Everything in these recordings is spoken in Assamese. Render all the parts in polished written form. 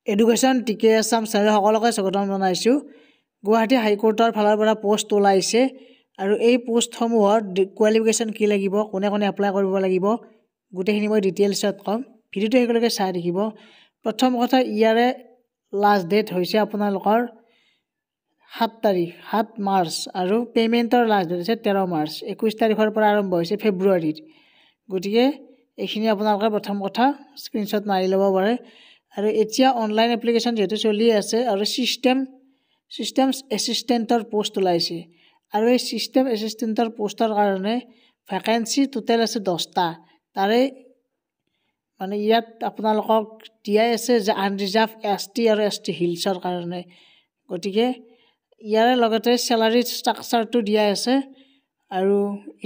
এডুকেশ্যন টিকে আছাম চেনেল সকলোকে স্বাগতম জনাইছোঁ। গুৱাহাটী হাইকোৰ্টৰ ফালৰ পৰা পোষ্ট ওলাইছে আৰু এই পোষ্টসমূহৰ কোৱালিফিকেশ্যন কি লাগিব, কোনে কোনে এপ্লাই কৰিব লাগিব, গোটেইখিনি মই ডিটেইলছত ক'ম। ভিডিঅ'টো একেলগে চাই থাকিব। প্ৰথম কথা, ইয়াৰে লাষ্ট ডেট হৈছে আপোনালোকৰ 7 তাৰিখ 7 মাৰ্চ আৰু পে'মেণ্টৰ লাষ্ট ডেট হৈছে 13 মাৰ্চ। 21 তাৰিখৰ পৰা আৰম্ভ হৈছে ফেব্ৰুৱাৰীত। গতিকে এইখিনি আপোনালোকে প্ৰথম কথা স্ক্ৰীনশ্বট মাৰি ল'ব পাৰে। আৰু এতিয়া অনলাইন এপ্লিকেশ্যন যেহেতু চলি আছে আৰু ছিষ্টেমছ এছিষ্টেণ্টৰ পোষ্ট ওলাইছে আৰু এই ছিষ্টেম এছিষ্টেণ্টৰ পোষ্টৰ কাৰণে ভেকেঞ্চি টোটেল আছে 10টা। তাৰে মানে ইয়াত আপোনালোকক দিয়াই আছে যে আনৰিজাৰ্ভ ST আৰু ST হিলছৰ কাৰণে। গতিকে ইয়াৰে লগতে চেলাৰী ষ্ট্ৰাকচাৰটো দিয়া আছে আৰু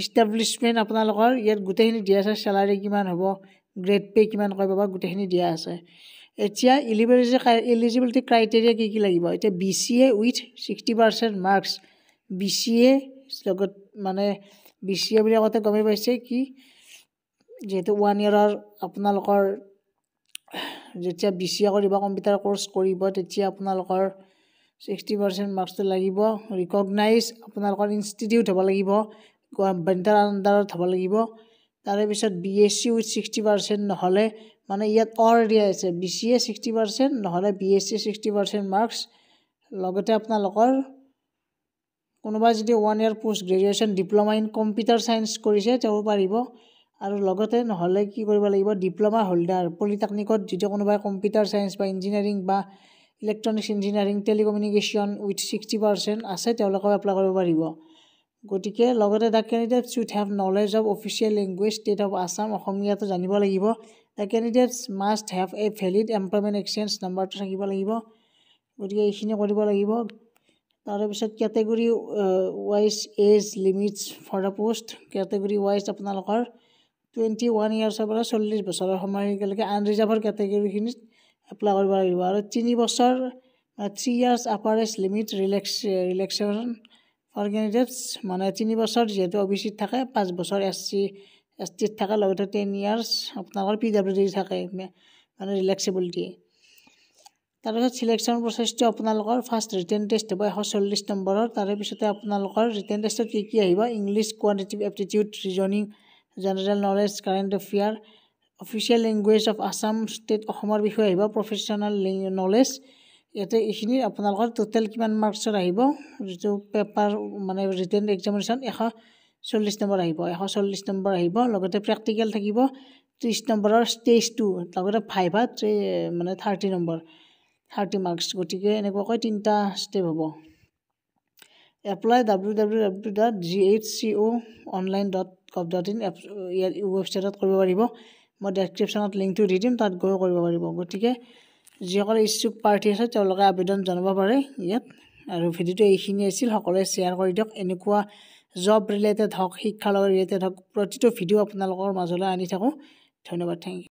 ইষ্টাব্লিছমেণ্ট আপোনালোকৰ ইয়াত গোটেইখিনি দিয়া আছে। চেলাৰী কিমান হ'ব, গ্ৰেড পে' কিমান কৰিব পাব, গোটেইখিনি দিয়া আছে। এতিয়া এলিজিবিলিটি ক্ৰাইটেৰিয়া কি লাগিব? এতিয়া BCA উইথ 60% মাৰ্কছ। BCA লগত মানে BCA বুলি আগতে গমেই পাইছে কি, যিহেতু 1 year আপোনালোকৰ যেতিয়া BCA কৰিব, কম্পিউটাৰ কোৰ্চ কৰিব, তেতিয়া আপোনালোকৰ 60% মাৰ্কছটো লাগিব। ৰিকগনাইজ আপোনালোকৰ ইনষ্টিটিউট হ'ব লাগিব, গভৰ্ণমেণ্টৰ আণ্ডাৰত হ'ব লাগিব। তাৰে পিছত BSc উইথ 60% নহ'লে, মানে ইয়াত দিয়া আছে BCA 60% নহ'লে BSc 60% মাৰ্কছ। লগতে আপোনালোকৰ কোনোবা যদি 1 year post graduation diploma in computer science কৰিছে তেওঁ পাৰিব। আৰু লগতে নহ'লে কি কৰিব লাগিব, ডিপ্ল'মা হোল্ডাৰ পলিটেকনিকত যদি কোনোবাই কম্পিউটাৰ ছায়েন্স বা ইঞ্জিনিয়াৰিং বা ইলেক্ট্ৰনিক্স ইঞ্জিনিয়াৰিং টেলিকমিউনিকেশ্যন উইথ 60% আছে তেওঁলোকেও এপ্লাই কৰিব পাৰিব। গতিকে লগতে the candidates should have knowledge of official language state of Assam, অসমীয়াটো জানিব লাগিব। The candidates must have a valid employment exchange নাম্বাৰটো থাকিব লাগিব। গতিকে এইখিনি কৰিব লাগিব। তাৰপিছত category wise age limits for the post. Category wise আপোনালোকৰ 21 yearsৰ পৰা 40 বছৰৰ সময়লৈকে আনৰিজাৰ্ভৰ কেটেগৰীখিনিত এপ্লাই কৰিব লাগিব। আৰু 3 বছৰ 3 years upper age limit relaxation for candidates, মানে 3 বছৰ যিহেতু OBCত থাকে, 5 বছৰ SC STত থাকে, লগতে 10 years আপোনালোকৰ PWD থাকে, মানে ৰিলেক্সেবিলিটি। তাৰপিছত চিলেকশ্যন প্ৰচেছটো আপোনালোকৰ ফাৰ্ষ্ট ৰিটেন টেষ্ট হ'ব 140 নম্বৰৰ। তাৰে পিছতে আপোনালোকৰ ৰিটেন টেষ্টত কি আহিব, English, quantitative aptitude, reasoning, general knowledge, current affair, official language of Assam state, অসমৰ বিষয়ে আহিব, প্ৰফেশ্যনেল নলেজ। ইয়াতে এইখিনি আপোনালোকৰ টোটেল কিমান মাৰ্কছৰ আহিব, যিটো পেপাৰ মানে ৰিটেন এক্সামিনেশ্যন 140 নম্বৰ আহিব, 140 নম্বৰ আহিব। লগতে প্ৰেক্টিকেল থাকিব 30 নম্বৰৰ ষ্টেজ 2, লগতে ভাইভাত মানে 30 নম্বৰ 30 মাৰ্কছ। গতিকে এনেকুৱাকৈ 3টা ষ্টেপ হ'ব। এপ্লাই www.ghconline.gov.in ইয়াৰ ৱেবছাইটত কৰিব পাৰিব। মই ডেছক্ৰিপশ্যনত লিংকটো দি দিম, তাত গৈ কৰিব পাৰিব। গতিকে যিসকলে ইচ্ছুক প্ৰাৰ্থী আছে তেওঁলোকে আবেদন জনাব পাৰে ইয়াত। আৰু ভিডিঅ'টো এইখিনি আছিল, সকলোৱে শ্বেয়াৰ কৰি দিয়ক। এনেকুৱা জব ৰিলেটেড হওক, শিক্ষাৰ লগত ৰিলেটেড হওক, প্ৰতিটো ভিডিঅ' আপোনালোকৰ মাজলৈ আনি থাকোঁ। ধন্যবাদ, থেংক ইউ।